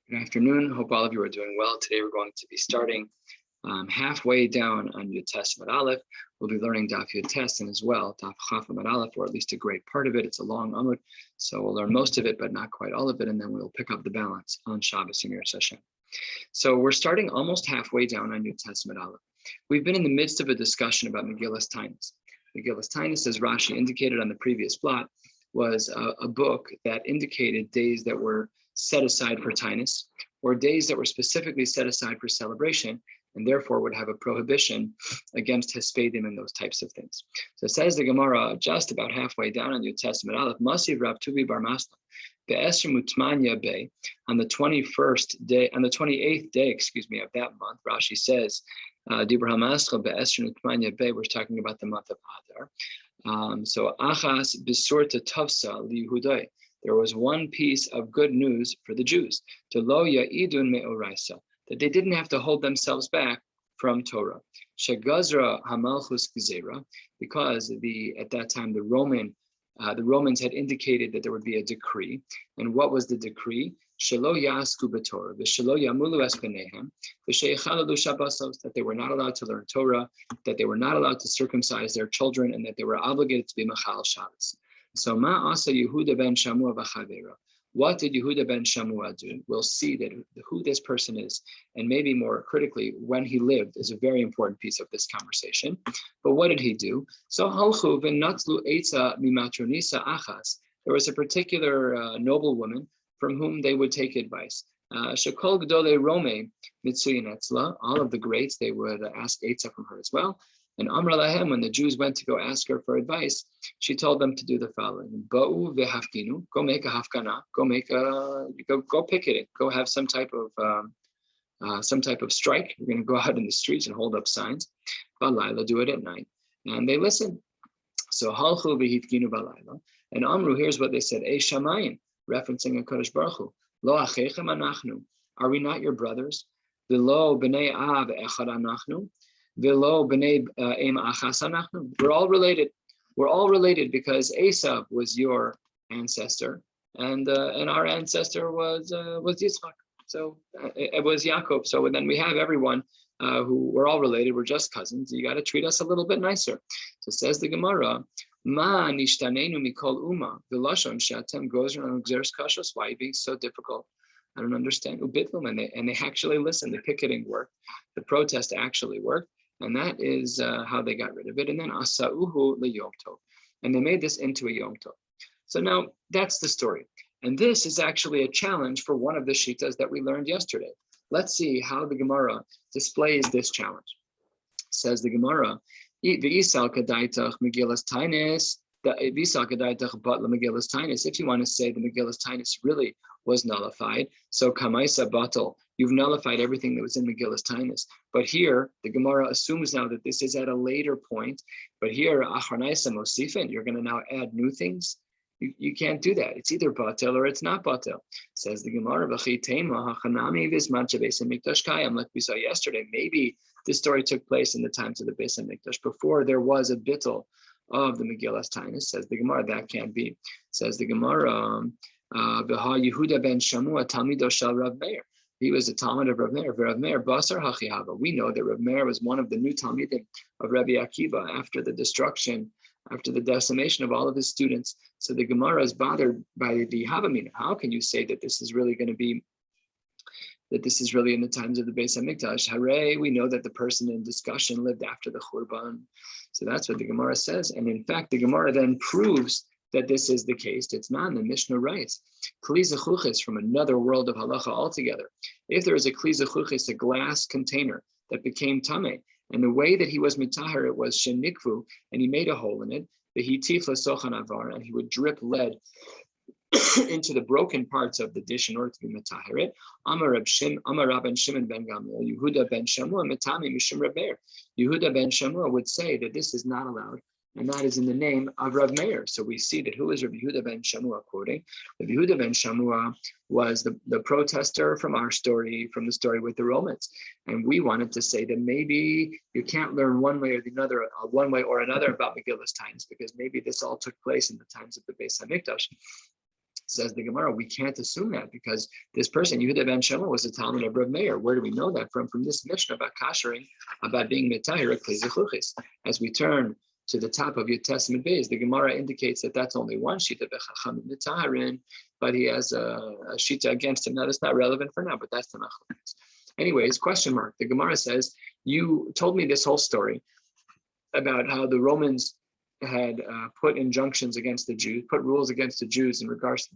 Good afternoon. Hope all of you are doing well. Today we're going to be starting halfway down on Yud Tes Amud Aleph. We'll be learning Daf Yud Tes and as well Daf Chaf Amud Aleph, or at least a great part of it. It's a long Amud, so we'll learn most of it, but not quite all of it, and then we'll pick up the balance on Shabbos and Yirtzeh Hashem. So we're starting almost halfway down on Yud Tes Amud Aleph. We've been in the midst of a discussion about Megillas Tainus. Megillas Tainus, as Rashi indicated on the previous plot, was a book that indicated days that were set aside for Tainus, or days that were specifically set aside for celebration, and therefore would have a prohibition against hespedim and those types of things. So it says the Gemara, just about halfway down in the Yud Tes Amud Aleph, Masiv Rav Tuvi Bar Masla, Be'esrim Utmanya Bey, on the 21st day, on the 28th day, of that month, Rashi says, Dibra HaMascha Be'esrim Utmanya Bey, we're talking about the month of Adar. So Achas Bisurta Tavsa Liyehudai, there was one piece of good news for the Jews, to lo ya'idun me'oraisa, that they didn't have to hold themselves back from Torah. Shegazra hamalchus gezerah, because at that time the Romans had indicated that there would be a decree. And what was the decree? Shelo ya'asku b'Torah, v'shelo ya'mulu es b'neihem, v'sheichalalu shabbosos, that they were not allowed to learn Torah, that they were not allowed to circumcise their children, and that they were obligated to be machal Shabbos. So Ma Asa Yehuda ben Shamua v'Chavera. What did Yehuda ben Shamua do? We'll see that who this person is, and maybe more critically, when he lived, is a very important piece of this conversation. But what did he do? So Halchu v'Natzlu Eitza mimatronisa achas. There was a particular noblewoman from whom they would take advice. Shekol Gdolei Rome Mitsuyin Etzla. All of the greats, they would ask Eitza from her as well. And Amra Lahem, when the Jews went to go ask her for advice, she told them to do the following: Ba'u v'hafkinu, go make a hafkana, go picket it, go have some type of strike. You're going to go out in the streets and hold up signs. Balayla, do it at night, and they listened. So halchu v'hifkinu balayla, and Amru, here's what they said: Ei shamayim, referencing a Kadosh Baruch Hu, lo achechem anachnu, are we not your brothers? V'lo b'nei av echad anachnu. We're all related. We're all related because Esav was your ancestor, and our ancestor was Yitzchak. So it was Yaakov. So then we have everyone who we're all related. We're just cousins. You got to treat us a little bit nicer. So says the Gemara, Ma nishtanenu mikol uma v'lashon she'atem gozer on gzeres kashos. Why are you being so difficult? I don't understand. Ubitlum, and they actually listened. The picketing worked. The protest actually worked. And that is how they got rid of it. And then asa'uhu liyom tov, and they made this into a yom tov. So now that's the story. And this is actually a challenge for one of the shitas that we learned yesterday. Let's see how the Gemara displays this challenge. Says the Gemara, v'isal kadaitach megillas tainus, if you want to say the Megillas Tainus really was nullified, so kamaisa batal, you've nullified everything that was in Megillas Tainus. But here, the Gemara assumes now that this is at a later point. But here, acharnaisa mosifin, you're going to now add new things. You can't do that. It's either batel or it's not batel. Says the Gemara, like we saw yesterday, maybe this story took place in the times of the Beis HaMikdash, before there was a bittul of the Megillas Tainus. Says the Gemara, that can't be. Says the Gemara, Yehuda ben Shamua Talmido shel Rav Meir. He was a Talmud of Rav Meir. Rav Meir Basar Hachihava. We know that Rav Meir was one of the new Talmidim of Rabbi Akiva after the decimation of all of his students. So the Gemara is bothered by the Havamina. How can you say that this is really going to be, that this is really in the times of the Beis HaMikdash? Hooray, we know that the person in discussion lived after the Churban. So that's what the Gemara says. And in fact, the Gemara then proves that this is the case. It's not. In the Mishnah writes, Kli Zechuchis, from another world of halacha altogether. If there is a Kli Zechuchis, a glass container that became tameh, and the way that he was mitaher, it was shenikvu, and he made a hole in it, the hitif l'sochan avar, and he would drip lead into the broken parts of the dish in order to be metahirit. Amar Rabban Shimon ben Gamliel, Yehuda ben Shamua metami mishum Rav Meir. Yehuda ben Shamua would say that this is not allowed, and that is in the name of Rav Meir. So we see that who is Rabbi Yehuda ben Shamua quoting? Rabbi Yehuda ben Shamua was the protester from the story with the Romans, and we wanted to say that maybe you can't learn one way or another about Megillas Tainus, because maybe this all took place in the times of the Beis HaMikdash. Says the Gemara, we can't assume that because this person, Yehuda ben Shema, was a Talmud of Reb Meir. Where do we know that from? From this Mishnah about kashering, about being mitahir at Kli Zechuchis. As we turn to the top of your Testament base, the Gemara indicates that that's only one shita bechacham mitahirin, but he has a shita against him. Now that's not relevant for now, but that's the machlokes. Anyways, question mark. The Gemara says, you told me this whole story about how the Romans had put injunctions against the Jews, put rules against the Jews in regards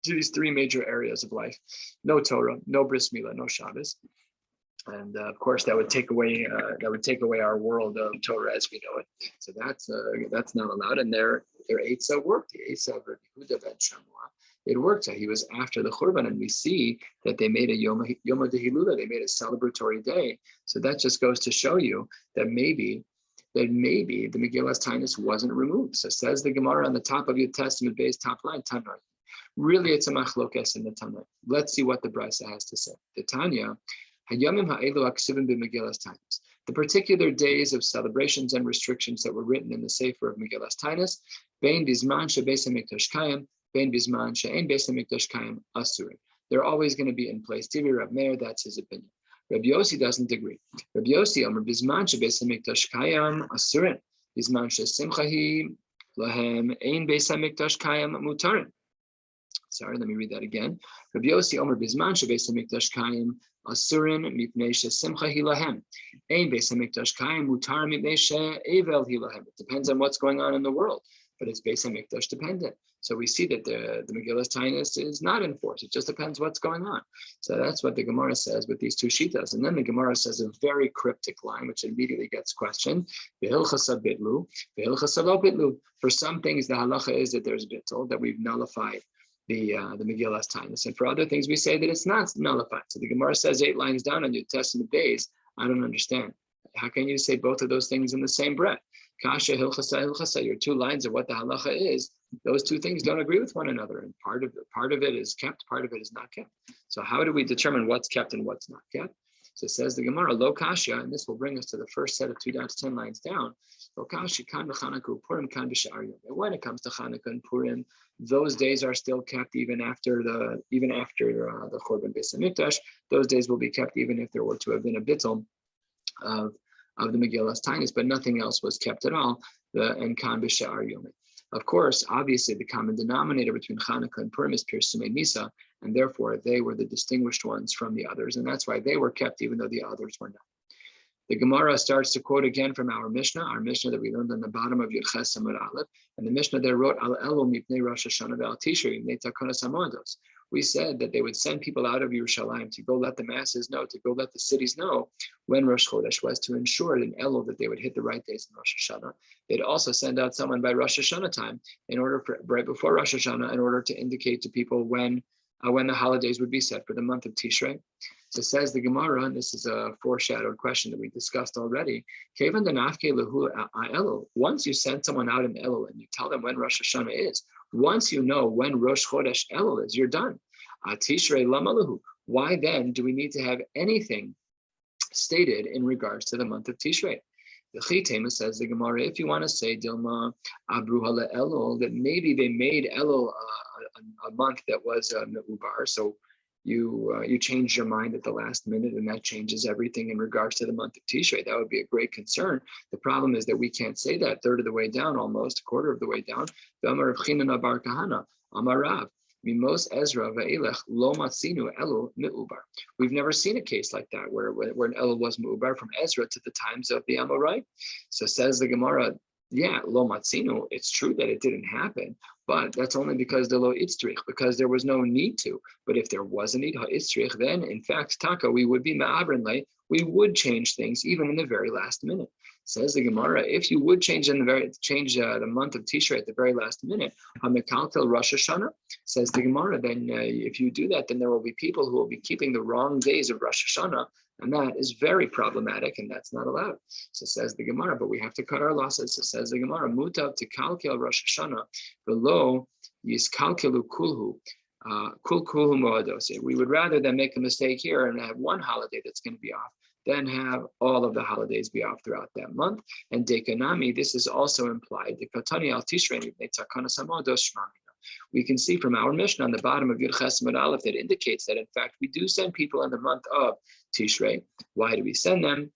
to these three major areas of life: no Torah, no bris milah, no Shabbos. And of course, that would take away our world of Torah as we know it. So that's not allowed. And their Eitzah worked. The Eitzah of Yehuda ben Shammua, it worked. So he was after the Churban, and we see that they made a Yom HaDehilula. They made a celebratory day. So that just goes to show you that maybe the Megillas Tainus wasn't removed. So says the Gemara on the top of your Testament base, top line, Tanai. Really, it's a machlokes in the Tanai. Let's see what the Brisa has to say. The Tanya. The particular days of celebrations and restrictions that were written in the Sefer of Megillas Tainus, bein bisman shebeis hamikdash kayim, bein bisman she'ein beis hamikdash kayim asurin. They're always going to be in place. Tivi Rav Meir, that's his opinion. Rabbi Yossi doesn't agree. Rabbi Yossi Omer bisman shebeis hamikdash kayim asurin, bisman shesimchahi lahem ein beis hamikdash kayim mutarin. Sorry, let me read that again. Rabbi Yossi Omer bisman shebeis hamikdash kayim asurin mipnei shesimcha hilahem. Ein beis hamikdash kayim mutar mipnei she'evel hilahem. It depends on what's going on in the world, but it's beis hamikdash dependent. So we see that the Megillas Tainus is not enforced. It just depends what's going on. So that's what the Gemara says with these two shitas. And then the Gemara says a very cryptic line, which immediately gets questioned. V'hilchasa bitlu, v'hilchasa lo bitlu. For some things, the halacha is that there's bittul, that we've nullified the Megillas Tainus, and for other things we say that it's not nullified. So the Gemara says 8 lines down on New Testament days. I don't understand. How can you say both of those things in the same breath? Kasha hilchasa hilchasa. Your 2 lines of what the halacha is. Those 2 things don't agree with one another, and part of it is kept, part of it is not kept. So how do we determine what's kept and what's not kept? So it says the Gemara, lo kasha, and this will bring us to the first set of 2 down to 10 lines down. Lo kasha kan b'Chanukah Purim kan b'Sha'ar Yom. And when it comes to Chanukah and Purim, those days are still kept even after the Churban Beis Hamikdash. Those days will be kept even if there were to have been a bittul of the Megillas Tainus, but nothing else was kept at all. And kan b'Sha'ar Yom. Of course, obviously, the common denominator between Chanukah and Purim is Pirsumei Misa, and therefore they were the distinguished ones from the others, and that's why they were kept even though the others were not. The Gemara starts to quote again from our Mishnah that we learned on the bottom of Yud Ches Amud Aleph, and the Mishnah there wrote, Al Elo mipnei Rosh Hashana ve'al Tishrei mipnei Takonos Hamodos. We said that they would send people out of Yerushalayim to go let the masses know, to go let the cities know when Rosh Chodesh was, to ensure in Elul that they would hit the right days in Rosh Hashanah. They'd also send out someone by Rosh Hashanah time right before Rosh Hashanah in order to indicate to people when the holidays would be set for the month of Tishrei. So says the Gemara, and this is a foreshadowed question that we discussed already. Once you send someone out in Elul and you tell them when Rosh Hashanah is, once you know when Rosh Chodesh Elul is, you're done. Tishrei lamalahu. Why then do we need to have anything stated in regards to the month of Tishrei? The Chitema says the Gemara, if you want to say Dilma Abruhala Elul, that maybe they made Elul a month that was Me'ubar, so you change your mind at the last minute, and that changes everything in regards to the month of Tishrei. That would be a great concern. The problem is that we can't say that 1/3 of the way down, almost 1/4 of the way down. The Amar of Chinana Bar Kahana, Amar Rav, Mimos Ezra ve'elech lo matzinu Elul me'ubar. We've never seen a case like that where an Elul was me'ubar from Ezra to the times of the Amorai. So says the Gemara, yeah, lo matzinu, it's true that it didn't happen, but that's only because the lo itzrich, because there was no need to. But if there was a need ha-itzrich, then in fact, taka, we would be ma'abrin, we would change things even in the very last minute. Says the Gemara, if you would change the month of Tishrei at the very last minute, hamekaltel Rosh Hashanah, says the Gemara, then if you do that, then there will be people who will be keeping the wrong days of Rosh Hashanah, and that is very problematic, and that's not allowed. So says the Gemara, but we have to cut our losses. So says the Gemara, mutav tikalkel Rosh Hashanah, below yiskalkelu kulhu. We would rather than make a mistake here and have one holiday that's going to be off, then have all of the holidays be off throughout that month. And dekanami, this is also implied. The katani al tishrei We can see from our Mishnah on the bottom of Yud Ches Amud Aleph that indicates that, in fact, we do send people in the month of Tishrei. Why do we send them?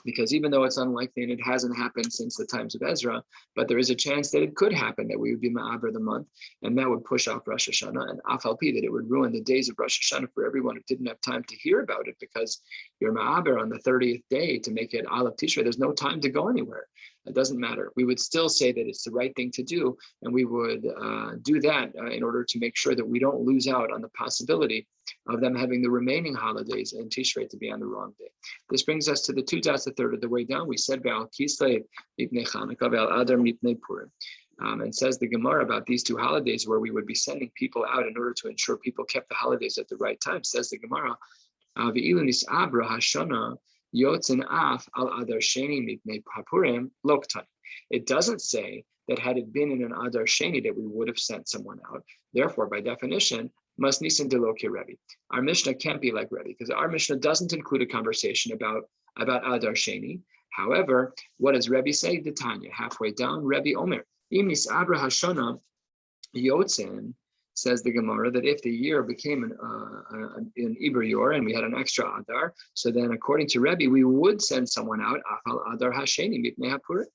Because even though it's unlikely and it hasn't happened since the times of Ezra, but there is a chance that it could happen that we would be Ma'aber the month, and that would push off Rosh Hashana, and Afal Pi, that it would ruin the days of Rosh Hashana for everyone who didn't have time to hear about it, because you're Ma'aber on the 30th day to make it Aleph Tishrei. There's no time to go anywhere. It doesn't matter. We would still say that it's the right thing to do, and we would do that in order to make sure that we don't lose out on the possibility of them having the remaining holidays in Tishrei to be on the wrong day. This brings us to the two dots, a third of the way down. We said Ve'al Kislev mipnei Chanukah, Ve'al Adar mipnei Purim. And says the Gemara about these two holidays where we would be sending people out in order to ensure people kept the holidays at the right time. Says the Gemara, Ve'ilu nis'abra Hashana yotzen af al Adar Sheni mipnei Purim loktan. It doesn't say that had it been in an Adar Sheni that we would have sent someone out. Therefore, by definition, must nisan de lo Rebbe. Our Mishnah can't be like Rebbe, because our Mishnah doesn't include a conversation about Adar Sheni. However, what does Rebbe say? The Tanya, halfway down, Rebbe Omer, Im nis'abra Hashana yotzen, says the Gemara, that if the year became an Iber Yor and we had an extra Adar, so then according to Rebbe, we would send someone out, Afal Adar Hasheni mipnei HaPurim.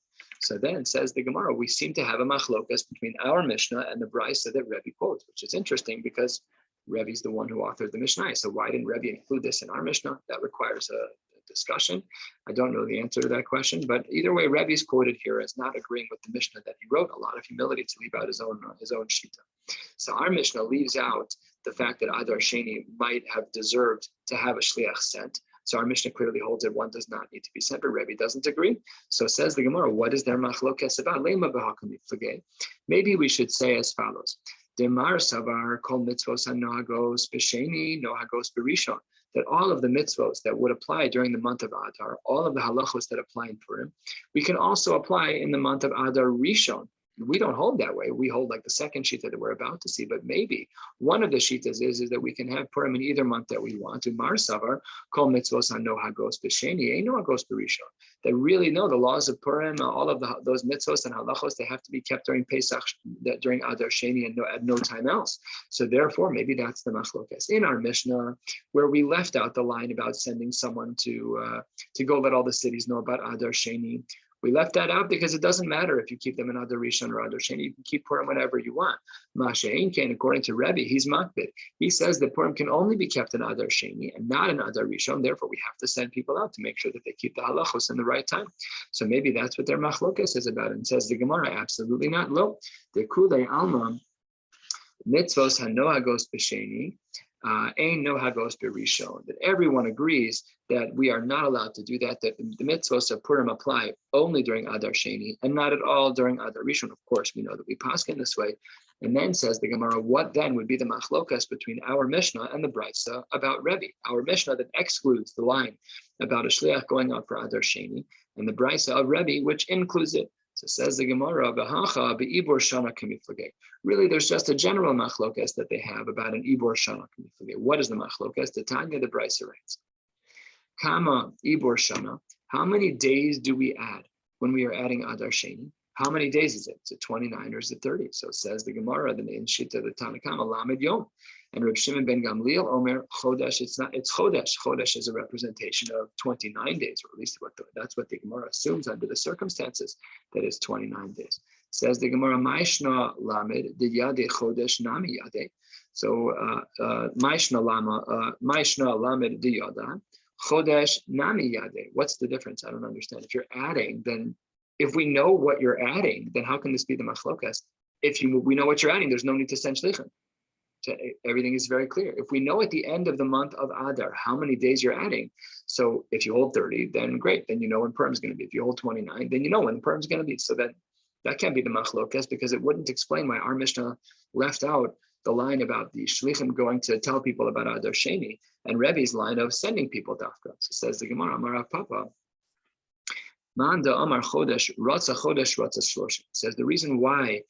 So then, says the Gemara, we seem to have a machlokas between our Mishnah and the Brisa that Rebbe quotes, which is interesting because Rebbe's the one who authored the Mishnah. So why didn't Rebbe include this in our Mishnah? That requires a discussion. I don't know the answer to that question, but either way, Rebbe's quoted here as not agreeing with the Mishnah that he wrote. A lot of humility to leave out his own shita. So our Mishnah leaves out the fact that Adar Sheni might have deserved to have a shliach sent. So our Mishnah clearly holds that one does not need to be sent, but Rebbe doesn't agree. So says the Gemara, what is their machlokes about? Maybe we should say as follows: Demar savar kol mitzvos hanohagos b'sheni nohagos b'rishon. That all of the mitzvos that would apply during the month of Adar, all of the halachos that apply in Purim, we can also apply in the month of Adar Rishon. We don't hold that way. We hold like the second shita that we're about to see, but maybe one of the shitas is that we can have Purim in either month that we want. To Mar Savar, Kol Mitzvos Hanohagos B'Sheni, Ein Nohagos B'Rishon. That really know the laws of Purim, all of those mitzvos and halachos, they have to be kept during Pesach, during Adar Sheni, and at no time else. So therefore, maybe that's the machlokas in our Mishnah, where we left out the line about sending someone to go let all the cities know about Adar Sheni. We left that out because it doesn't matter if you keep them in Adar Rishon or Adar Sheni. You can keep Purim whenever you want. Masha'in Kain, according to Rebbe, he's makbid. He says that Purim can only be kept in Adar Sheni and not in Adar Rishon. Therefore, we have to send people out to make sure that they keep the halachos in the right time. So maybe that's what their machlokas is about. And says the Gemara, absolutely not. Lo, the kulei alma mitzvos hanohagos b'sheni. Ein nohagos b'rishon, that everyone agrees that we are not allowed to do that, that the mitzvos of Purim apply only during Adar Sheni and not at all during Adar Rishon. Of course, we know that we paskin this way. And then says the Gemara, what then would be the machlokas between our Mishnah and the Brisa about Rebbe? Our Mishnah that excludes the line about a shliach going out for Adar Sheni, and the Brisa of Rebbe, which includes it. So says the Gemara, "V'hacha be'ibor shana kamiflagei." Really, there's just a general machlokas that they have about an ibor shana kamiflagei. What is the machlokas? The Tanya, the Brisa writes, "Kama ibor shana." How many days do we add when we are adding Adar Sheni? How many days is it? Is it 29 or is it 30? So it says the Gemara, the in Shita, the Tanakama, Lamed Yom. And Reb Shimon ben Gamliel, Omer, Chodesh, it's Chodesh. Chodesh is a representation of 29 days, or at least that's what the Gemara assumes under the circumstances, that is 29 days. Says the Gemara, Maishna Lamed, the Yade Chodesh Nami Yade. So Maishna Lamed, the Yada, Chodesh Nami Yade. What's the difference? I don't understand. If you're adding, then if we know what you're adding, then how can this be the machlokas? If we know what you're adding, there's no need to send shlichim. So everything is very clear. If we know at the end of the month of Adar how many days you're adding, so if you hold 30, then great, then you know when Purim is going to be. If you hold 29, then you know when Purim is going to be. So that can't be the machlokas, because it wouldn't explain why our Mishnah left out the line about the shlichim going to tell people about Adar Sheni and Rebbe's line of sending people dafka. So says the Gemara, Amar Papa. Manda Amar Chodesh, Ratza Chodesh, Ratza Shloshim. Says the reason why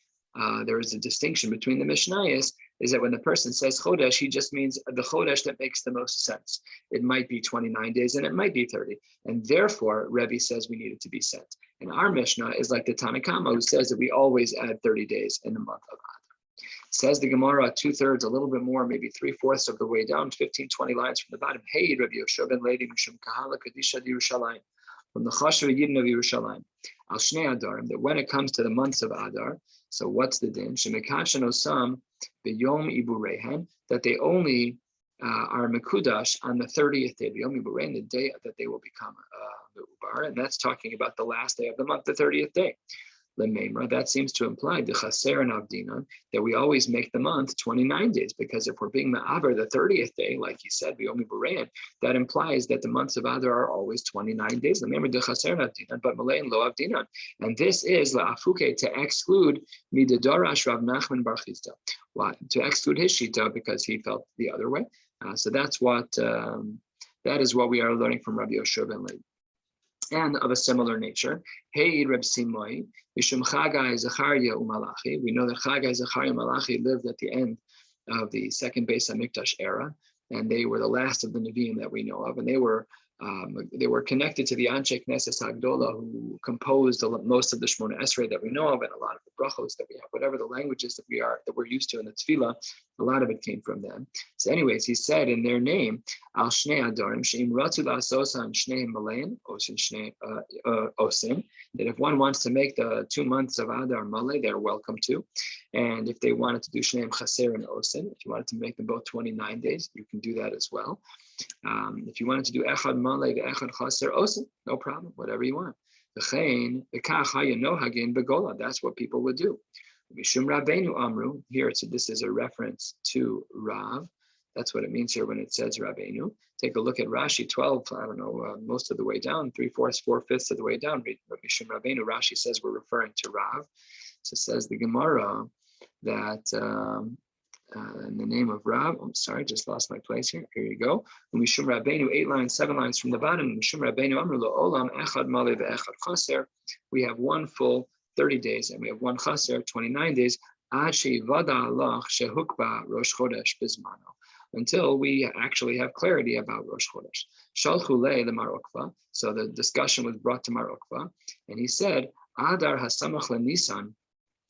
there is a distinction between the Mishnayos is that when the person says Chodesh, he just means the Chodesh that makes the most sense. It might be 29 days and it might be 30. And therefore, Rebbe says we need it to be sent. And our Mishnah is like the Tanakama, who says that we always add 30 days in the month of Adar. Says the Gemara, 2/3, a little bit more, maybe 3/4 of the way down, 15, 20 lines from the bottom. Hey, Rabbi Yoshua ben Levi Mishum Kahala Kadisha Yerushalayim, from the Chashav Yidin of Yerushalayim, Al Shnei Adarim, that when it comes to the months of Adar, so what's the din? Shemekashan Osam B'Yom Iburehen, that they only are Mekudash on the 30th day, B'Yom Iburehen, the day that they will become Ubar, and that's talking about the last day of the month, the 30th day. That seems to imply the chaser and avdinan, that we always make the month 29 days, because if we're being ma'aber the 30th day, like he said, b'yomi b'rein, that implies that the months of Adar are always 29 days. Remember the chaser and avdinan, but malay and lo avdinan, and this is la'afuke, to exclude midadarash Rav Nachman bar Chizda. Why? To exclude his shita, because he felt the other way. So that's what that is what we are learning from Rabbi Yoshua ben Levi. And of a similar nature, Hey Reb Simoi, Mishum Chagai Zachariah Umalachi. We know that Chagai, Zachariah, Malachi lived at the end of the second Beis Hamikdash era, and they were the last of the Nevi'im that we know of, and they were connected to the Anshe Knesset Hagdola, who composed most of the Shmona Esrei that we know of, and a lot of the brachos that we have, whatever the languages that we're used to in the Tefillah, a lot of it came from them. So, anyways, he said in their name, Al Shnei Adarim Sheim Ratu La'asosan Shnei Malayin Osin Shnei Osin, that if one wants to make the 2 months of Adar Malay, they're welcome to, and if they wanted to do Shneim Chaser and Osin, if you wanted to make them both 29 days, you can do that as well. If you wanted to do Echad Malay, Echad Chaser Osin, no problem, whatever you want. That's what people would do. Mishum Rabbeinu Amru, here this is a reference to Rav. That's what it means here when it says Rabbeinu. Take a look at Rashi 12, most of the way down, 3/4, 4/5 of the way down. Mishum Rabbeinu, Rashi says we're referring to Rav. So says the Gemara that in the name of Rav, I'm sorry, just lost my place here. Here you go. Mishum Rabbeinu, 8 lines, 7 lines from the bottom. Mishum Rabbeinu Amru Olam Echad Malay ve'Echad Chaser. We have one full 30 days, and we have one chaser, 29 days, until we actually have clarity about Rosh Chodesh. So the discussion was brought to Mar Ukva, and he said, Adar hasamach leNisan,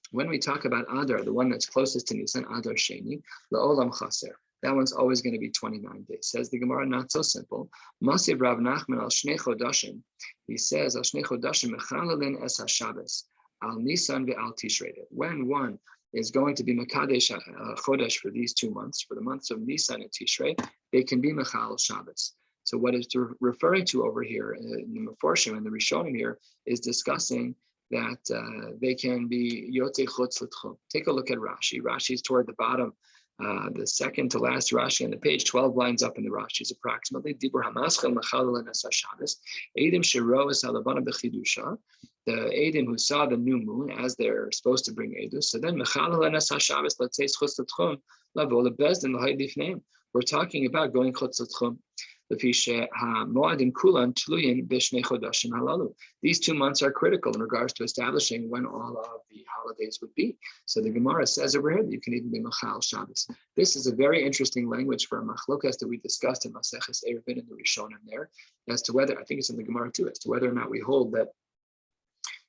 when we talk about Adar, the one that's closest to Nisan, Adar Sheni, la'olam chaser. That one's always going to be 29 days. Says the Gemara, not so simple. Masiv Rav Nachman al Shnei Chodashim. He says, al Shnei Chodashim mechalelin es haShabbos. Al Nisan ve'al Tishrei. When one is going to be Mekadesh Chodesh for these 2 months, for the months of Nisan and Tishrei, they can be Mechal Shabbos. So what it's referring to over here in the Meforshim and the Rishonim here is discussing that they can be Yotei Chutz L'Tchum. Take a look at Rashi. Rashi is toward the bottom, the second to last Rashi on the page, 12 lines up in the Rashi is approximately Dibur Hamaschel Mechal Lenes HaShabbos Eidim Sheroes Halabana B'Chidusha. The Eidim who saw the new moon as they're supposed to bring Eidus. So then, let's say, we're talking about going Chutz L'Tchum. These 2 months are critical in regards to establishing when all of the holidays would be. So the Gemara says over here that you can even be Machal Shabbos. This is a very interesting language for a machlokas that we discussed in Maseches Eruvin and the Rishonim there, as to whether, I think it's in the Gemara too, as to whether or not we hold that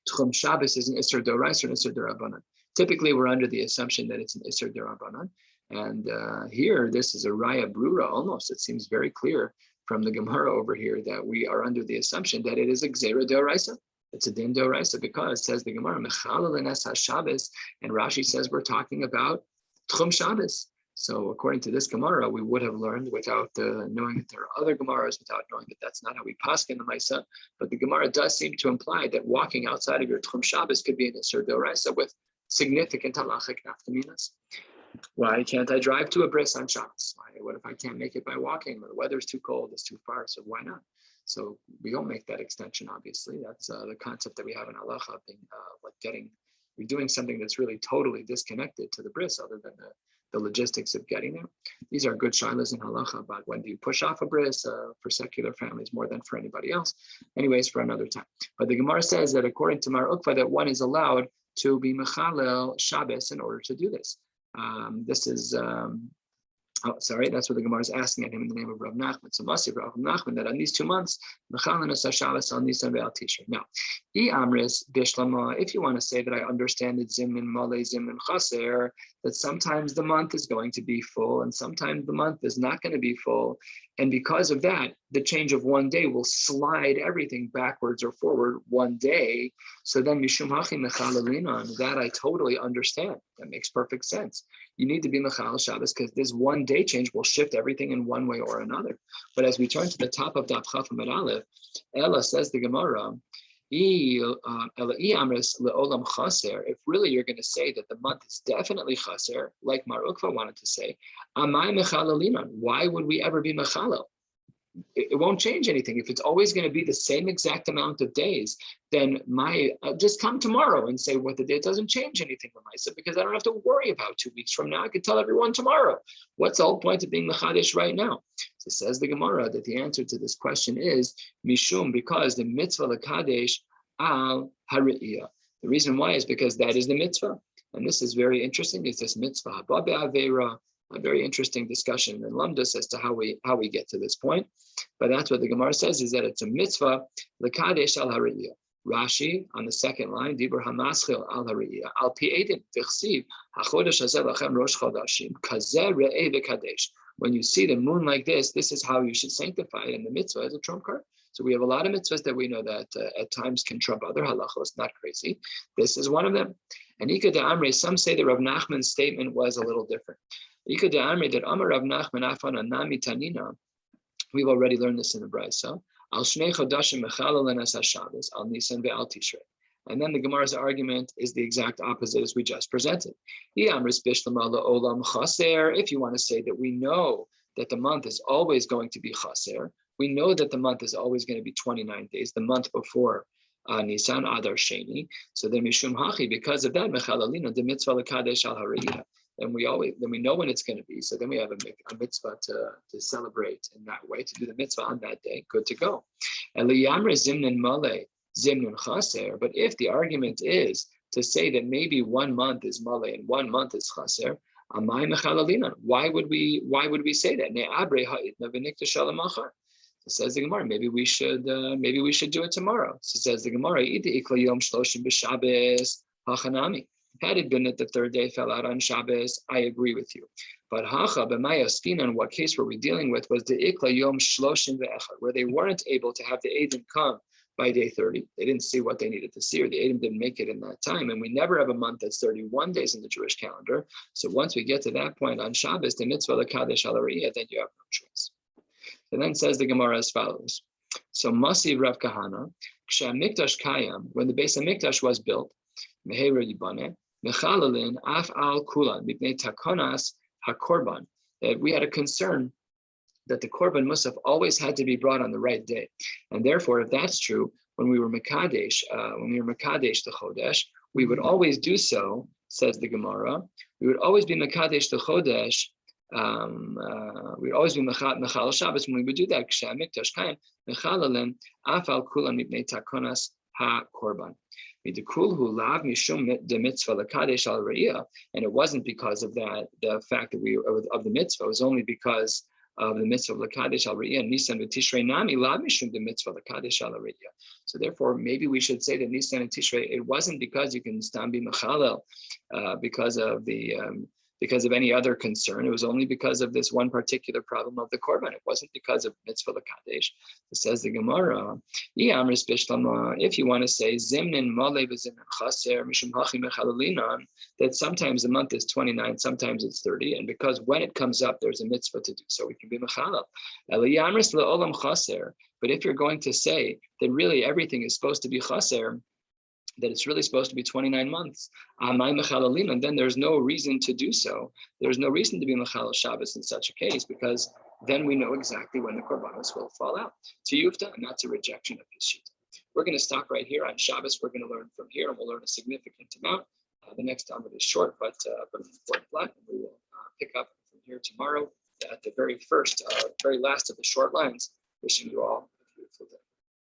Tchum Shabbos is an Isser D'Oraisa or an Isser D'Rabbanan. Typically, we're under the assumption that it's an Isser D'Rabbanan. And here, this is a Raya Brura almost. It seems very clear from the Gemara over here that we are under the assumption that it is a Gzeira D'Oraisa. It's a Din D'Oraisa because it says the Gemara, Mechalel Enes HaShabbos, and Rashi says we're talking about Tchum Shabbos. So according to this Gemara, we would have learned without knowing that there are other Gemaras, without knowing that that's not how we paskin the Maisa. But the Gemara does seem to imply that walking outside of your Tchum Shabbos could be an Isser D'Oraisa with significant halachic nafkaminas. Why can't I drive to a bris on Shabbos? What if I can't make it by walking? Or the weather's too cold, it's too far, so why not? So we don't make that extension, obviously. That's the concept that we have in halacha, we're doing something that's really totally disconnected to the bris, other than the logistics of getting there. These are good shilas in halacha about when do you push off a bris for secular families more than for anybody else. Anyways, for another time. But the Gemara says that according to Mar Ukva, that one is allowed to be mechalel Shabbos in order to do this. This is Oh, sorry, that's what the Gemara is asking at him in the name of Rav Nachman. So Masiv Rav Nachman that on these 2 months, Mechalanas Shabbos on Nisan Ve'al Tishrei. Now, Amris Bishlama, if you want to say that I understand that Zimnin Male Zimnin Chaser, that sometimes the month is going to be full and sometimes the month is not going to be full, and because of that, the change of 1 day will slide everything backwards or forward 1 day. So then Mishum Hachi Mechalalinan, that I totally understand. That makes perfect sense. You need to be Mechal Shabbos because this 1 day change will shift everything in one way or another. But as we turn to the top of Daf Chaf Amud Aleph, Ella says the Gemara, if really you're going to say that the month is definitely chaser, like Mar Ukva wanted to say, why would we ever be mechalel? It won't change anything. If it's always going to be the same exact amount of days, then just come tomorrow and say what the day doesn't change anything for myself because I don't have to worry about 2 weeks from now. I could tell everyone tomorrow. What's the whole point of being mechadesh right now? So says the Gemara that the answer to this question is mishum, because the mitzvah lekadesh al hariyah. The reason why is because that is the mitzvah, and this is very interesting. It's this mitzvah haba be'avera. A very interesting discussion in Lamdas as to how we get to this point. But that's what the Gemara says, is that it's a mitzvah, l'kadesh al hariyah. Rashi, on the second line, Dibur hamaschil al hariyah, al pi'edin v'chsiv, hachodesh hazeh lachem rosh chodashim, kazeh re'eh v'kadesh. When you see the moon like this is how you should sanctify it, and the mitzvah is a trump card. So we have a lot of mitzvahs that we know that at times can trump other halachos, not crazy. This is one of them. And Ika Amri, some say that Rav Nachman's statement was a little different. Ika Amri, that Amar Rav Nachman afan anami tanina, we've already learned this in the Brisa, al shnei chodashim mechalel lenas haShabbos, al Nisan ve'al Tishrei. And then the Gemara's argument is the exact opposite as we just presented. If you want to say that we know that the month is always going to be chaser, we know that the month is always going to be 29 days, the month before Nisan Adar Sheni. So then Mishum Hachi, because of that, Mechalalina, the mitzvah lekadesh al hariyah. Then we know when it's going to be. So then we have a mitzvah to celebrate in that way, to do the mitzvah on that day. Good to go. Eliyamre zimnin male. Zimnun chaser, but if the argument is to say that maybe 1 month is male and 1 month is chaser, amay mechalalinan. Why would we say that? So says the Gemara, maybe we should do it tomorrow. So says the Gemara, had it been that the 3rd day fell out on Shabbos, I agree with you. But hacha b'mayaskinan, what case were we dealing with was the ikla yom shloshim ve'echad, where they weren't able to have the Eidim come by day 30. They didn't see what they needed to see, or the Eidim didn't make it in that time. And we never have a month that's 31 days in the Jewish calendar. So once we get to that point on Shabbos, the mitzvah l'kadesh al hariyah, then you have no choice. So then says the Gemara as follows. So Masiv Rav Kahana, Mikdash Kayam, when the Beis HaMikdash was built, Meheira Yibane, Mechalalin Af Al Kulan, Mipnei Takonas HaKorban, that we had a concern that the Korban Musaf always had to be brought on the right day. And therefore, if that's true, when we were Mekadesh the Chodesh, we would always do so, says the Gemara, we would always be Mekadesh the Chodesh, we would always be Mechal Shabbos when we would do that. Mikdash Kayim, Mechalalim, Afal Kulan Mipnei Takonas HaKorban. And it wasn't because of that, the fact that of the mitzvah, it was only because of the mitzvah of Lakadesh al Riyah, Nisan and Tishrei Nami Lav Mishum the mitzvah Lakadesh al Riyah. So therefore, maybe we should say that Nisan and Tishrei, it wasn't because you can stand be Mechalel because of any other concern. It was only because of this one particular problem of the Korban. It wasn't because of mitzvah Lakadesh. It says the Gemara, if you want to say Zimnin Male v'Zimnin Chaser Mishum Hachi Mechalalinan, that sometimes the month is 29, sometimes it's 30, and because when it comes up, there's a mitzvah to do so, we can be Mechalal. Eliyamris le'olam Chaser. But if you're going to say that really everything is supposed to be Chaser, that it's really supposed to be 29 months, and then there's no reason to do so. There's no reason to be Mechal Shabbos in such a case, because then we know exactly when the Korbanos will fall out. To Yufta, and that's a rejection of his sheet. We're going to stop right here on Shabbos. We're going to learn from here, and we'll learn a significant amount. The next time it is short, but an important plan. We will pick up from here tomorrow at the very last of the short lines. Wishing you all